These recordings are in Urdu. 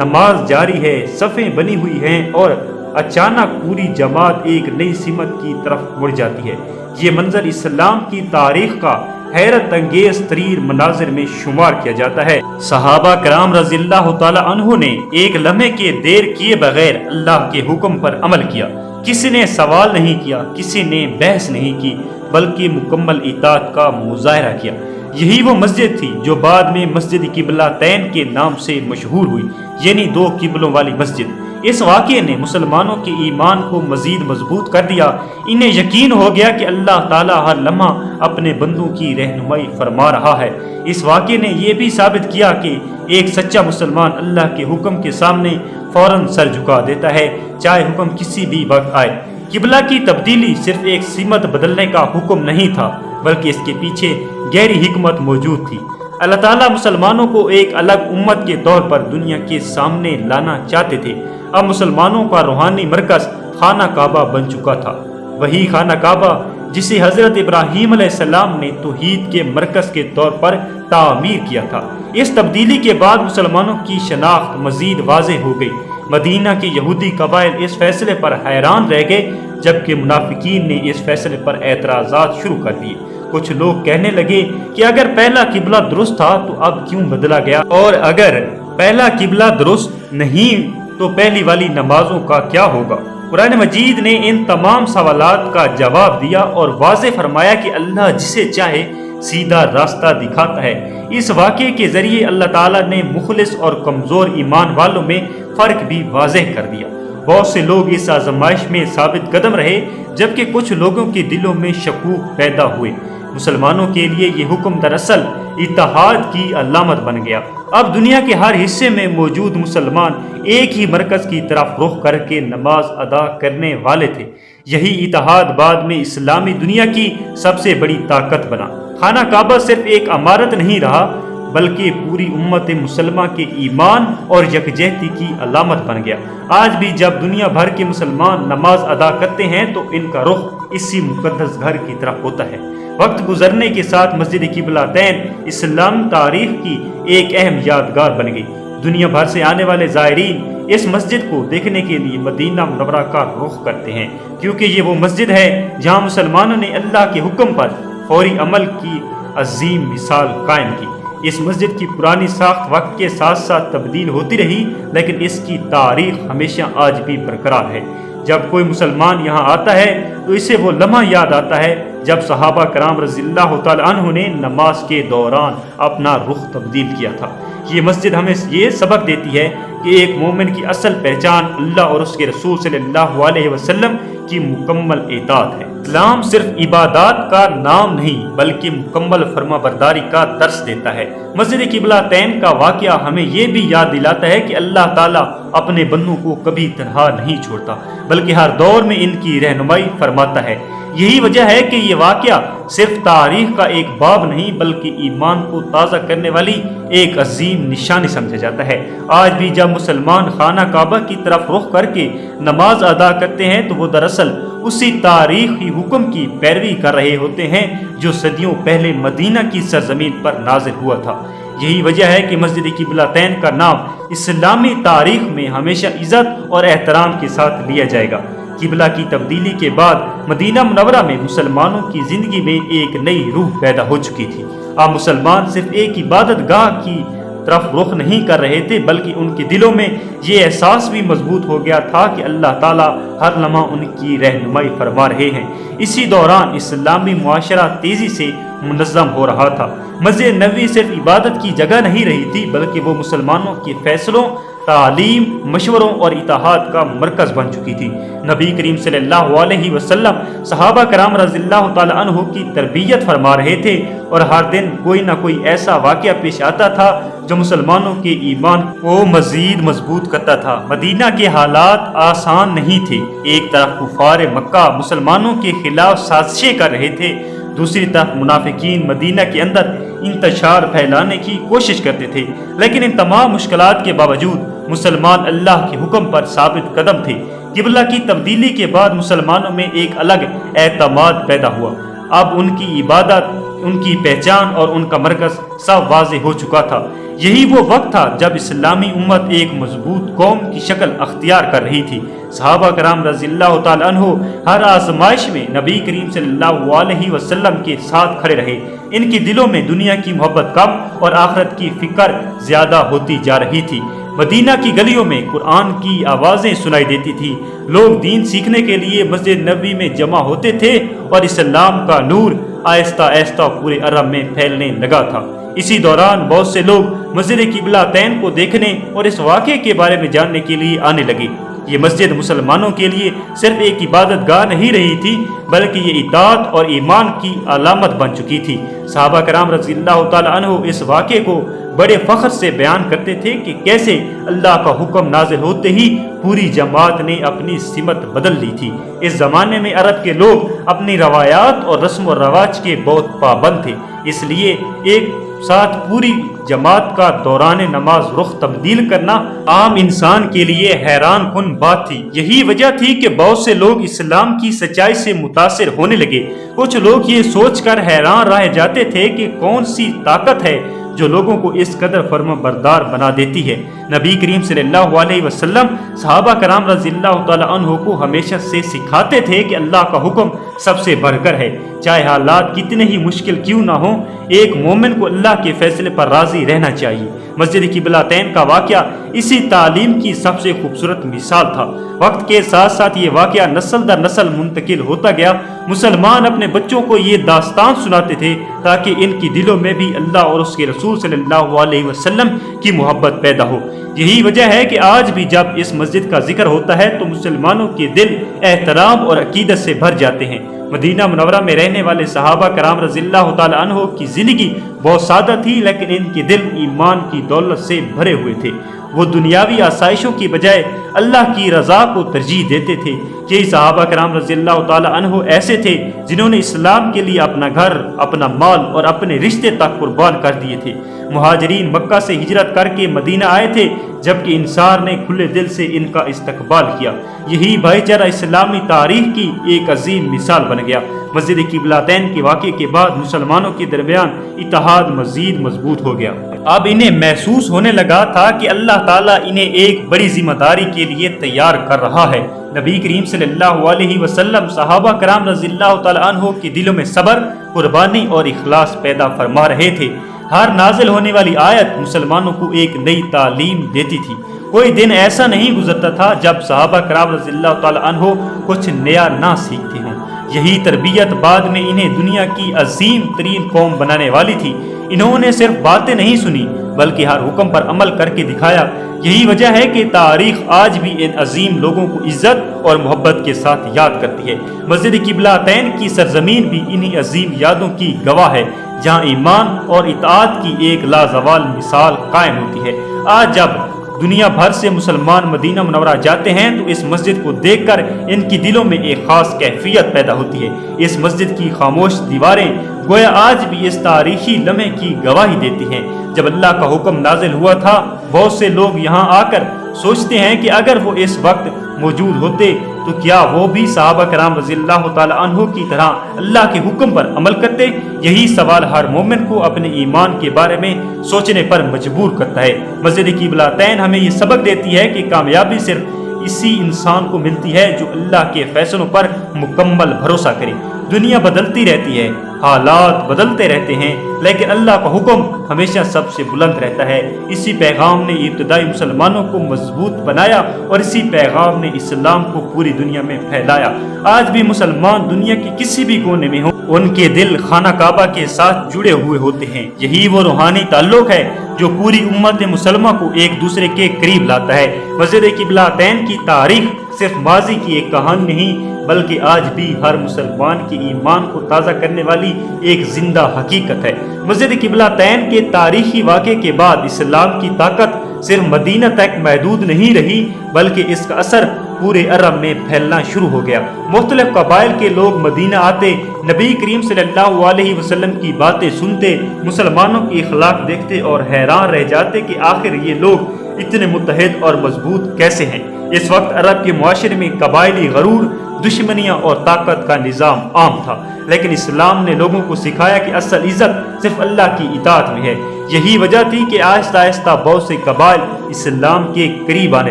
نماز جاری ہے، صفیں بنی ہوئی ہیں اور اچانک پوری جماعت ایک نئی سمت کی طرف مڑ جاتی ہے۔ یہ منظر اسلام کی تاریخ کا حیرت انگیز ترین مناظر میں شمار کیا جاتا ہے۔ صحابہ کرام رضی اللہ تعالی عنہ نے ایک لمحے کے دیر کیے بغیر اللہ کے حکم پر عمل کیا۔ کسی نے سوال نہیں کیا، کسی نے بحث نہیں کی، بلکہ مکمل اطاعت کا مظاہرہ کیا۔ یہی وہ مسجد تھی جو بعد میں مسجد قبلہ تین کے نام سے مشہور ہوئی، یعنی دو قبلوں والی مسجد۔ اس واقعے نے مسلمانوں کے ایمان کو مزید مضبوط کر دیا۔ انہیں یقین ہو گیا کہ اللہ تعالیٰ ہر لمحہ اپنے بندوں کی رہنمائی فرما رہا ہے۔ اس واقعے نے یہ بھی ثابت کیا کہ ایک سچا مسلمان اللہ کے حکم کے سامنے فوراً سر جھکا دیتا ہے، چاہے حکم کسی بھی وقت آئے۔ قبلہ کی تبدیلی صرف ایک سمت بدلنے کا حکم نہیں تھا، بلکہ اس کے پیچھے گہری حکمت موجود تھی۔ اللہ تعالیٰ مسلمانوں کو ایک الگ امت کے طور پر دنیا کے سامنے لانا چاہتے تھے۔ اب مسلمانوں کا روحانی مرکز خانہ کعبہ بن چکا تھا، وہی خانہ کعبہ جسے حضرت ابراہیم علیہ السلام نے توحید کے مرکز کے طور پر تعمیر کیا تھا۔ اس تبدیلی کے بعد مسلمانوں کی شناخت مزید واضح ہو گئی۔ مدینہ کے یہودی قبائل اس فیصلے پر حیران رہ گئے، جبکہ منافقین نے اس فیصلے پر اعتراضات شروع کر دیے۔ کچھ لوگ کہنے لگے کہ اگر پہلا قبلہ درست تھا تو اب کیوں بدلا گیا، اور اگر پہلا قبلہ درست نہیں تو پہلی والی نمازوں کا کیا ہوگا؟ قرآن مجید نے ان تمام سوالات کا جواب دیا اور واضح فرمایا کہ اللہ جسے چاہے سیدھا راستہ دکھاتا ہے۔ اس واقعے کے ذریعے اللہ تعالیٰ نے مخلص اور کمزور ایمان والوں میں فرق بھی واضح کر دیا۔ بہت سے لوگ اس آزمائش میں ثابت قدم رہے، جبکہ کچھ لوگوں کے دلوں میں شکوک پیدا ہوئے۔ مسلمانوں کے لیے یہ حکم دراصل اتحاد کی علامت بن گیا۔ اب دنیا کے ہر حصے میں موجود مسلمان ایک ہی مرکز کی طرف رخ کر کے نماز ادا کرنے والے تھے۔ یہی اتحاد بعد میں اسلامی دنیا کی سب سے بڑی طاقت بنا۔ خانہ کعبہ صرف ایک عمارت نہیں رہا، بلکہ پوری امت مسلمہ کے ایمان اور یکجہتی کی علامت بن گیا۔ آج بھی جب دنیا بھر کے مسلمان نماز ادا کرتے ہیں تو ان کا رخ اسی مقدس گھر کی طرف ہوتا ہے۔ وقت گزرنے کے ساتھ مسجد قبلہ تین اسلامی تاریخ کی ایک اہم یادگار بن گئی۔ دنیا بھر سے آنے والے زائرین اس مسجد کو دیکھنے کے لیے مدینہ منورہ کا رخ کرتے ہیں، کیونکہ یہ وہ مسجد ہے جہاں مسلمانوں نے اللہ کے حکم پر فوری عمل کی عظیم مثال قائم کی۔ اس مسجد کی پرانی ساخت وقت کے ساتھ ساتھ تبدیل ہوتی رہی، لیکن اس کی تاریخ ہمیشہ آج بھی برقرار ہے۔ جب کوئی مسلمان یہاں آتا ہے تو اسے وہ لمحہ یاد آتا ہے جب صحابہ کرام رضی اللہ تعالی عنہ نے نماز کے دوران اپنا رخ تبدیل کیا تھا۔ یہ مسجد ہمیں یہ سبق دیتی ہے کہ ایک مومن کی اصل پہچان اللہ اور اس کے رسول صلی اللہ علیہ وسلم کی مکمل اطاعت ہے۔ اسلام صرف عبادات کا نام نہیں بلکہ مکمل فرما برداری کا درس دیتا ہے۔ مسجد قبلہ تین کا واقعہ ہمیں یہ بھی یاد دلاتا ہے کہ اللہ تعالیٰ اپنے بندوں کو کبھی تنہا نہیں چھوڑتا، بلکہ ہر دور میں ان کی رہنمائی فرماتا ہے۔ یہی وجہ ہے کہ یہ واقعہ صرف تاریخ کا ایک باب نہیں بلکہ ایمان کو تازہ کرنے والی ایک عظیم نشانی سمجھا جاتا ہے۔ آج بھی جب مسلمان خانہ کعبہ کی طرف رخ کر کے نماز ادا کرتے ہیں تو وہ دراصل اسی تاریخی حکم کی پیروی کر رہے ہوتے ہیں جو صدیوں پہلے مدینہ کی سرزمین پر نازل ہوا تھا۔ یہی وجہ ہے کہ مسجد قبلہ تین کا نام اسلامی تاریخ میں ہمیشہ عزت اور احترام کے ساتھ لیا جائے گا۔ قبلہ کی تبدیلی کے بعد مدینہ منورہ میں مسلمانوں کی زندگی میں ایک نئی روح پیدا ہو چکی تھی۔ اب مسلمان صرف ایک عبادت گاہ کی طرف رخ نہیں کر رہے تھے بلکہ ان کے دلوں میں یہ احساس بھی مضبوط ہو گیا تھا کہ اللہ تعالیٰ ہر لمحہ ان کی رہنمائی فرما رہے ہیں۔ اسی دوران اسلامی معاشرہ تیزی سے منظم ہو رہا تھا۔ مسجد نبوی صرف عبادت کی جگہ نہیں رہی تھی بلکہ وہ مسلمانوں کے فیصلوں، تعلیم، مشوروں اور اتحاد کا مرکز بن چکی تھی۔ نبی کریم صلی اللہ علیہ وسلم صحابہ کرام رضی اللہ تعالی عنہ کی تربیت فرما رہے تھے اور ہر دن کوئی نہ کوئی ایسا واقعہ پیش آتا تھا جو مسلمانوں کے ایمان کو مزید مضبوط کرتا تھا۔ مدینہ کے حالات آسان نہیں تھے۔ ایک طرف کفار مکہ مسلمانوں کے خلاف سازشیں کر رہے تھے، دوسری طرف منافقین مدینہ کے اندر انتشار پھیلانے کی کوشش کرتے تھے، لیکن ان تمام مشکلات کے باوجود مسلمان اللہ کے حکم پر ثابت قدم تھے۔ قبلہ کی تبدیلی کے بعد مسلمانوں میں ایک الگ اعتماد پیدا ہوا۔ اب ان کی عبادت ان کی پہچان اور ان کا مرکز سب واضح ہو چکا تھا۔ یہی وہ وقت تھا جب اسلامی امت ایک مضبوط قوم کی شکل اختیار کر رہی تھی۔ صحابہ کرام رضی اللہ تعالیٰ عنہ ہر آزمائش میں نبی کریم صلی اللہ علیہ وسلم کے ساتھ کھڑے رہے۔ ان کے دلوں میں دنیا کی محبت کم اور آخرت کی فکر زیادہ ہوتی جا رہی تھی۔ مدینہ کی گلیوں میں قرآن کی آوازیں سنائی دیتی تھی، لوگ دین سیکھنے کے لیے مسجد نبوی میں جمع ہوتے تھے اور اسلام کا نور آہستہ آہستہ پورے عرب میں پھیلنے لگا تھا۔ اسی دوران بہت سے لوگ مسجد قبلہ تین کو دیکھنے اور اس واقعے کے بارے میں جاننے کے لیے آنے لگے۔ یہ مسجد مسلمانوں کے لیے صرف ایک عبادت گاہ نہیں رہی تھی، بلکہ یہ اطاعت اور ایمان کی علامت بن چکی تھی۔ صحابہ کرام رضی اللہ تعالیٰ عنہ اس واقعے کو بڑے فخر سے بیان کرتے تھے کہ کیسے اللہ کا حکم نازل ہوتے ہی پوری جماعت نے اپنی سمت بدل لی تھی۔ اس زمانے میں عرب کے لوگ اپنی روایات اور رسم و رواج کے بہت پابند تھے، اس لیے ایک ساتھ پوری جماعت کا دوران نماز رخ تبدیل کرنا عام انسان کے لیے حیران کن بات تھی۔ یہی وجہ تھی کہ بہت سے لوگ اسلام کی سچائی سے متاثر ہونے لگے۔ کچھ لوگ یہ سوچ کر حیران رہ جاتے تھے کہ کون سی طاقت ہے جو لوگوں کو اس قدر فرما بردار بنا دیتی ہے۔ نبی کریم صلی اللہ علیہ وسلم صحابہ کرام رضی اللہ تعالیٰ عنہ کو ہمیشہ سے سکھاتے تھے کہ اللہ کا حکم سب سے بڑھ کر ہے، چاہے حالات کتنے ہی مشکل کیوں نہ ہوں، ایک مومن کو اللہ کے فیصلے پر راضی رہنا چاہیے۔ مسجد قبلہ تین کا واقعہ اسی تعلیم کی سب سے خوبصورت مثال تھا۔ وقت کے ساتھ ساتھ یہ واقعہ نسل در نسل منتقل ہوتا گیا۔ مسلمان اپنے بچوں کو یہ داستان سناتے تھے تاکہ ان کی دلوں میں بھی اللہ اور اس کے رسول صلی اللہ علیہ وسلم کی محبت پیدا ہو۔ یہی وجہ ہے کہ آج بھی جب اس مسجد کا ذکر ہوتا ہے تو مسلمانوں کے دل احترام اور عقیدت سے بھر جاتے ہیں۔ مدینہ منورہ میں رہنے والے صحابہ کرام رضی اللہ تعالیٰ عنہ کی زندگی بہت سادہ تھی، لیکن ان کے دل ایمان کی دولت سے بھرے ہوئے تھے۔ وہ دنیاوی آسائشوں کی بجائے اللہ کی رضا کو ترجیح دیتے تھے۔ یہی صحابہ کرام رضی اللہ تعالیٰ عنہ ایسے تھے جنہوں نے اسلام کے لیے اپنا گھر، اپنا مال اور اپنے رشتے تک قربان کر دیے تھے۔ مہاجرین مکہ سے ہجرت کر کے مدینہ آئے تھے، جبکہ انصار نے کھلے دل سے ان کا استقبال کیا۔ یہی بھائی چارہ اسلامی تاریخ کی ایک عظیم مثال بن گیا۔ مسجد قبلہ تین کے واقعے کے بعد مسلمانوں کے درمیان اتحاد مزید مضبوط ہو گیا۔ اب انہیں محسوس ہونے لگا تھا کہ اللہ تعالیٰ انہیں ایک بڑی ذمہ داری کے لیے تیار کر رہا ہے۔ نبی کریم صلی اللہ علیہ وسلم صحابہ کرام رضی اللہ تعالیٰ عنہ کے دلوں میں صبر، قربانی اور اخلاص پیدا فرما رہے تھے۔ ہر نازل ہونے والی آیت مسلمانوں کو ایک نئی تعلیم دیتی تھی۔ کوئی دن ایسا نہیں گزرتا تھا جب صحابہ کرام رضی اللہ تعالیٰ عنہ کچھ نیا نہ سیکھتے ہوں۔ یہی تربیت بعد میں انہیں دنیا کی عظیم ترین قوم بنانے والی تھی۔ انہوں نے صرف باتیں نہیں سنی بلکہ ہر حکم پر عمل کر کے دکھایا۔ یہی وجہ ہے کہ تاریخ آج بھی ان عظیم لوگوں کو عزت اور محبت کے ساتھ یاد کرتی ہے۔ مسجد قبلہ تین کی سرزمین بھی انہی عظیم یادوں کی گواہ ہے، جہاں ایمان اور اطاعت کی ایک لازوال مثال قائم ہوتی ہے۔ آج جب دنیا بھر سے مسلمان مدینہ منورہ جاتے ہیں تو اس مسجد کو دیکھ کر ان کی دلوں میں ایک خاص کیفیت پیدا ہوتی ہے۔ اس مسجد کی خاموش دیواریں گویا آج بھی اس تاریخی لمحے کی گواہی دیتی ہیں۔ جب اللہ کا حکم نازل ہوا تھا، بہت سے لوگ یہاں آ کر سوچتے ہیں کہ اگر وہ اس وقت موجود ہوتے تو کیا وہ بھی صحابہ کرام رضی اللہ تعالیٰ عنہ کی طرح اللہ کے حکم پر عمل کرتے؟ یہی سوال ہر مومن کو اپنے ایمان کے بارے میں سوچنے پر مجبور کرتا ہے۔ مسجد قبلہ تین ہمیں یہ سبق دیتی ہے کہ کامیابی صرف اسی انسان کو ملتی ہے جو اللہ کے فیصلوں پر مکمل بھروسہ کرے۔ دنیا بدلتی رہتی ہے، حالات بدلتے رہتے ہیں، لیکن اللہ کا حکم ہمیشہ سب سے بلند رہتا ہے۔ اسی پیغام نے ابتدائی مسلمانوں کو مضبوط بنایا اور اسی پیغام نے اسلام کو پوری دنیا میں پھیلایا۔ آج بھی مسلمان دنیا کے کسی بھی کونے میں ہوں، ان کے دل خانہ کعبہ کے ساتھ جڑے ہوئے ہوتے ہیں۔ یہی وہ روحانی تعلق ہے جو پوری امت مسلمہ کو ایک دوسرے کے قریب لاتا ہے۔ مسجد قبلہ تین کی تاریخ صرف ماضی کی ایک کہانی نہیں بلکہ آج بھی ہر مسلمان کے ایمان کو تازہ کرنے والی ایک زندہ حقیقت ہے۔ مسجد قبلہ تین کے تاریخی واقعے کے بعد اسلام کی طاقت صرف مدینہ تک محدود نہیں رہی بلکہ اس کا اثر پورے عرب میں پھیلنا شروع ہو گیا۔ مختلف قبائل کے لوگ مدینہ آتے، نبی کریم صلی اللہ علیہ وسلم کی باتیں سنتے، مسلمانوں کی اخلاق دیکھتے اور حیران رہ جاتے کہ آخر یہ لوگ اتنے متحد اور مضبوط کیسے ہیں؟ اس وقت عرب کے معاشرے میں قبائلی غرور، دشمنیاں اور طاقت کا نظام عام تھا، لیکن اسلام نے لوگوں کو سکھایا کہ اصل عزت صرف اللہ کی اطاعت میں ہے۔ یہی وجہ تھی کہ آہستہ آہستہ بہت سے قبائل اسلام کے قریب آنے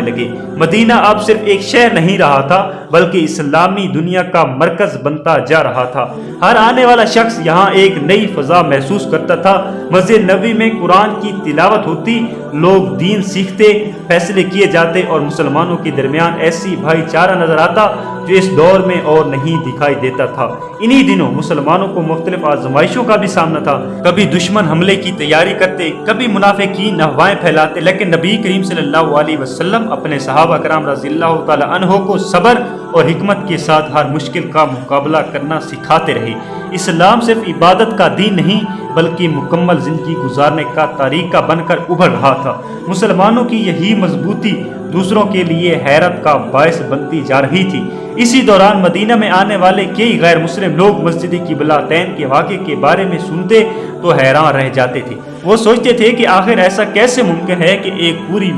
لگے۔ مدینہ اب صرف ایک شہر نہیں رہا تھا بلکہ اسلامی دنیا کا مرکز بنتا جا رہا تھا۔ ہر آنے والا شخص یہاں ایک نئی فضا محسوس کرتا تھا۔ مسجد نبوی میں قرآن کی تلاوت ہوتی، لوگ دین سیکھتے، فیصلے کیے جاتے اور مسلمانوں کے درمیان ایسی بھائی چارہ نظر آتا جو اس دور میں اور نہیں دکھائی دیتا تھا۔ انہی دنوں مسلمانوں کو مختلف آزمائشوں کا بھی سامنا تھا۔ کبھی دشمن حملے کی تیاری کرتے، کبھی منافقین افواہیں پھیلاتے، لیکن نبی کریم صلی اللہ علیہ وسلم اپنے صحابہ کرام رضی اللہ تعالی عنہ کو صبر اور حکمت کے ساتھ ہر مشکل کا مقابلہ کرنا سکھاتے رہے۔ اسلام صرف عبادت کا دین نہیں بلکہ مکمل زندگی گزارنے کا طریقہ بن کر ابھر رہا تھا۔ مسلمانوں کی یہی مضبوطی دوسروں کے لیے حیرت کا باعث بنتی جا رہی تھی۔ اسی دوران مدینہ میں آنے والے کئی غیر مسلم لوگ مسجد قبلتین کے واقعے کے بارے میں سنتے تو حیران رہ جاتے تھے۔ وہ سوچتے تھے کہ آخر ایسا کیسے ممکن ہے کہ ایک پوری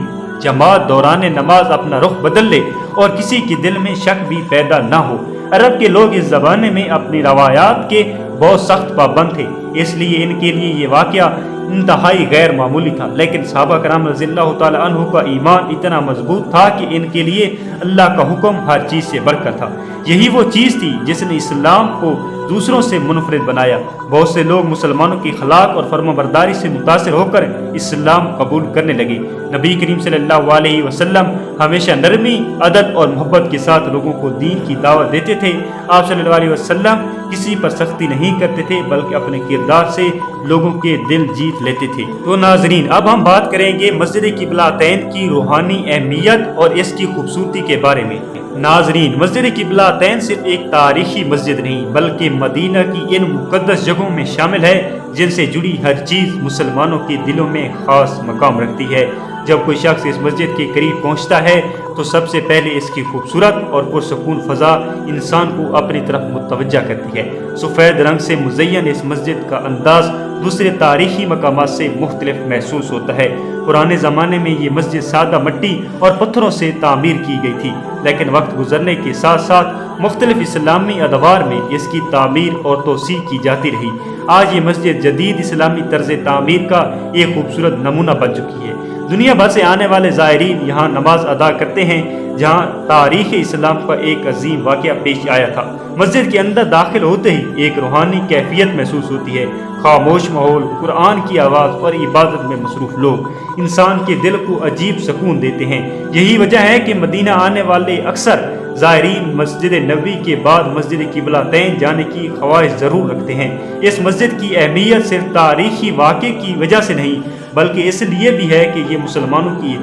جماعت دوران نماز اپنا رخ بدل لے اور کسی کے دل میں شک بھی پیدا نہ ہو۔ عرب کے لوگ اس زمانے میں اپنی روایات کے بہت سخت پابند تھے، اس لیے ان کے لیے یہ واقعہ انتہائی غیر معمولی تھا، لیکن صحابہ کرام رضی اللہ تعالی عنہ کا ایمان اتنا مضبوط تھا کہ ان کے لیے اللہ کا حکم ہر چیز سے بڑھ کر تھا۔ یہی وہ چیز تھی جس نے اسلام کو دوسروں سے منفرد بنایا۔ بہت سے لوگ مسلمانوں کی اخلاق اور فرمانبرداری سے متاثر ہو کر اسلام قبول کرنے لگے۔ نبی کریم صلی اللہ علیہ وسلم ہمیشہ نرمی، ادب اور محبت کے ساتھ لوگوں کو دین کی دعوت دیتے تھے۔ آپ صلی اللہ علیہ وسلم کسی پر سختی نہیں کرتے تھے بلکہ اپنے کردار سے لوگوں کے دل جیت لیتے تھے۔ تو ناظرین، اب ہم بات کریں گے مسجد قبلتین کی روحانی اہمیت اور اس کی خوبصورتی کے بارے میں۔ ناظرین، مسجد قبلتین صرف ایک تاریخی مسجد نہیں بلکہ مدینہ کی ان مقدس جگہوں میں شامل ہے جن سے جڑی ہر چیز مسلمانوں کے دلوں میں خاص مقام رکھتی ہے۔ جب کوئی شخص اس مسجد کے قریب پہنچتا ہے تو سب سے پہلے اس کی خوبصورت اور پرسکون فضا انسان کو اپنی طرف متوجہ کرتی ہے۔ سفید رنگ سے مزین اس مسجد کا انداز دوسرے تاریخی مقامات سے مختلف محسوس ہوتا ہے۔ پرانے زمانے میں یہ مسجد سادہ مٹی اور پتھروں سے تعمیر کی گئی تھی، لیکن وقت گزرنے کے ساتھ ساتھ مختلف اسلامی ادوار میں اس کی تعمیر اور توسیع کی جاتی رہی۔ آج یہ مسجد جدید اسلامی طرز تعمیر کا ایک خوبصورت نمونہ بن چکی ہے۔ دنیا بھر سے آنے والے زائرین یہاں نماز ادا کرتے ہیں، جہاں تاریخ اسلام کا ایک عظیم واقعہ پیش آیا تھا۔ مسجد کے اندر داخل ہوتے ہی ایک روحانی کیفیت محسوس ہوتی ہے۔ خاموش ماحول، قرآن کی آواز اور عبادت میں مصروف لوگ انسان کے دل کو عجیب سکون دیتے ہیں۔ یہی وجہ ہے کہ مدینہ آنے والے اکثر زائرین مسجد نبوی کے بعد مسجد قبلتین جانے کی خواہش ضرور رکھتے ہیں۔ اس مسجد کی اہمیت صرف تاریخی واقعے کی وجہ سے نہیں بلکہ اس لیے بھی ہے کہ یہ مسلمانوں کی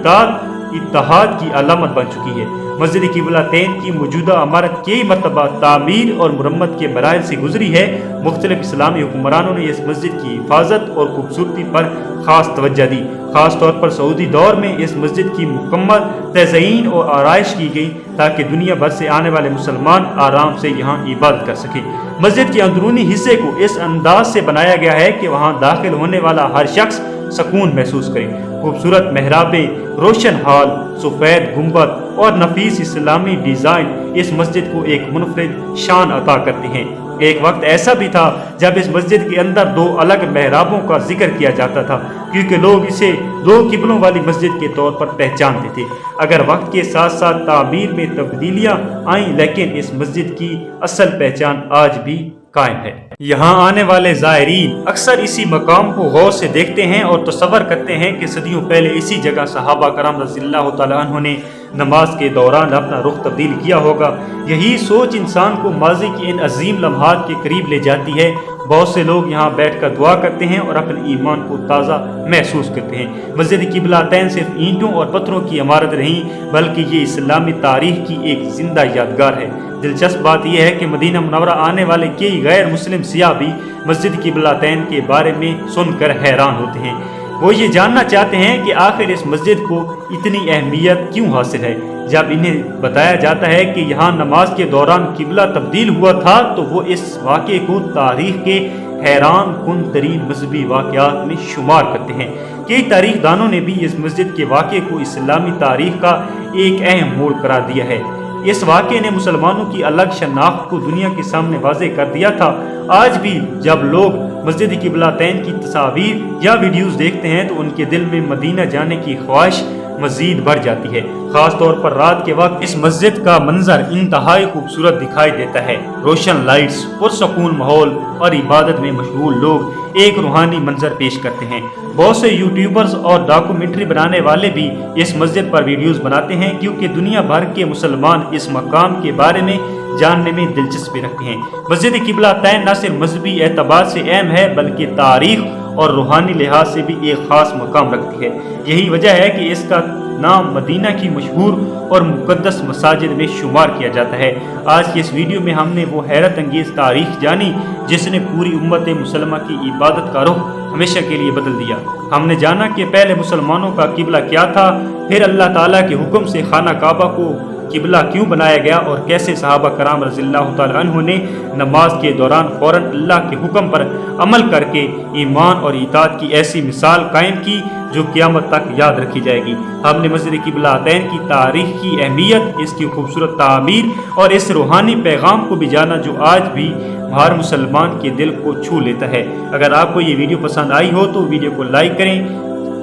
اتحاد کی علامت بن چکی ہے۔ مسجد قبلتین کی موجودہ عمارت کئی مرتبہ تعمیر اور مرمت کے مراحل سے گزری ہے۔ مختلف اسلامی حکمرانوں نے اس مسجد کی حفاظت اور خوبصورتی پر خاص توجہ دی۔ خاص طور پر سعودی دور میں اس مسجد کی مکمل تزئین اور آرائش کی گئی تاکہ دنیا بھر سے آنے والے مسلمان آرام سے یہاں عبادت کر سکیں۔ مسجد کے اندرونی حصے کو اس انداز سے بنایا گیا ہے کہ وہاں داخل ہونے والا ہر شخص سکون محسوس کرے۔ خوبصورت محرابیں، روشن ہال، سفید گنبد اور نفیس اسلامی ڈیزائن اس مسجد کو ایک منفرد شان عطا کرتے ہیں۔ ایک وقت ایسا بھی تھا جب اس مسجد کے اندر دو الگ محرابوں کا ذکر کیا جاتا تھا کیونکہ لوگ اسے دو قبلوں والی مسجد کے طور پر پہچانتے تھے۔ اگر وقت کے ساتھ ساتھ تعمیر میں تبدیلیاں آئیں لیکن اس مسجد کی اصل پہچان آج بھی قائم ہے۔ یہاں آنے والے زائرین اکثر اسی مقام کو غور سے دیکھتے ہیں اور تصور کرتے ہیں کہ صدیوں پہلے اسی جگہ صحابہ کرام رضی اللہ تعالی عنہ نے نماز کے دوران اپنا رخ تبدیل کیا ہوگا۔ یہی سوچ انسان کو ماضی کی ان عظیم لمحات کے قریب لے جاتی ہے۔ بہت سے لوگ یہاں بیٹھ کر دعا کرتے ہیں اور اپنے ایمان کو تازہ محسوس کرتے ہیں۔ مسجد قبلتین صرف اینٹوں اور پتھروں کی عمارت نہیں بلکہ یہ اسلامی تاریخ کی ایک زندہ یادگار ہے۔ دلچسپ بات یہ ہے کہ مدینہ منورہ آنے والے کئی غیر مسلم سیاح بھی مسجد قبلتین کے بارے میں سن کر حیران ہوتے ہیں۔ وہ یہ جاننا چاہتے ہیں کہ آخر اس مسجد کو اتنی اہمیت کیوں حاصل ہے۔ جب انہیں بتایا جاتا ہے کہ یہاں نماز کے دوران قبلہ تبدیل ہوا تھا تو وہ اس واقعے کو تاریخ کے حیران کن ترین مذہبی واقعات میں شمار کرتے ہیں۔ کئی تاریخ دانوں نے بھی اس مسجد کے واقعے کو اسلامی تاریخ کا ایک اہم موڑ قرار دیا ہے۔ اس واقعے نے مسلمانوں کی الگ شناخت کو دنیا کے سامنے واضح کر دیا تھا۔ آج بھی جب لوگ مسجد قبلتین کی تصاویر یا ویڈیوز دیکھتے ہیں تو ان کے دل میں مدینہ جانے کی خواہش مزید بڑھ جاتی ہے۔ خاص طور پر رات کے وقت اس مسجد کا منظر انتہائی خوبصورت دکھائی دیتا ہے۔ روشن لائٹس، پرسکون ماحول اور عبادت میں مشغول لوگ ایک روحانی منظر پیش کرتے ہیں۔ بہت سے یوٹیوبرز اور ڈاکومنٹری بنانے والے بھی اس مسجد پر ویڈیوز بناتے ہیں کیونکہ دنیا بھر کے مسلمان اس مقام کے بارے میں جاننے میں دلچسپی رکھتے ہیں۔ مسجد قبلتین نہ صرف مذہبی اعتبار سے اہم ہے بلکہ تاریخ اور روحانی لحاظ سے بھی ایک خاص مقام رکھتی ہے۔ یہی وجہ ہے کہ اس کا نام مدینہ کی مشہور اور مقدس مساجد میں شمار کیا جاتا ہے۔ آج کی اس ویڈیو میں ہم نے وہ حیرت انگیز تاریخ جانی جس نے پوری امت مسلمہ کی عبادت کا رخ ہمیشہ کے لیے بدل دیا۔ ہم نے جانا کہ پہلے مسلمانوں کا قبلہ کیا تھا، پھر اللہ تعالیٰ کے حکم سے خانہ کعبہ کو قبلہ کیوں بنایا گیا اور کیسے صحابہ کرام رضی اللہ تعالیٰ عنہ نے نماز کے دوران فوراً اللہ کے حکم پر عمل کر کے ایمان اور اطاعت کی ایسی مثال قائم کی جو قیامت تک یاد رکھی جائے گی۔ ہم نے مسجد قبلتین کی تاریخی اہمیت، اس کی خوبصورت تعمیر اور اس روحانی پیغام کو بھی جانا جو آج بھی ہر مسلمان کے دل کو چھو لیتا ہے۔ اگر آپ کو یہ ویڈیو پسند آئی ہو تو ویڈیو کو لائک کریں،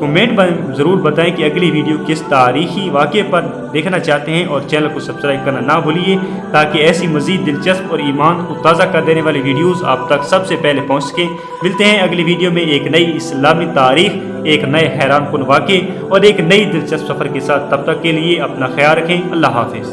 کمنٹ میں ضرور بتائیں کہ اگلی ویڈیو کس تاریخی واقعے پر دیکھنا چاہتے ہیں، اور چینل کو سبسکرائب کرنا نہ بھولیے تاکہ ایسی مزید دلچسپ اور ایمان کو تازہ کر دینے والی ویڈیوز آپ تک سب سے پہلے پہنچ سکیں۔ ملتے ہیں اگلی ویڈیو میں ایک نئی اسلامی تاریخ، ایک نئے حیران کن واقعے اور ایک نئی دلچسپ سفر کے ساتھ۔ تب تک کے لیے اپنا خیال رکھیں۔ اللہ حافظ۔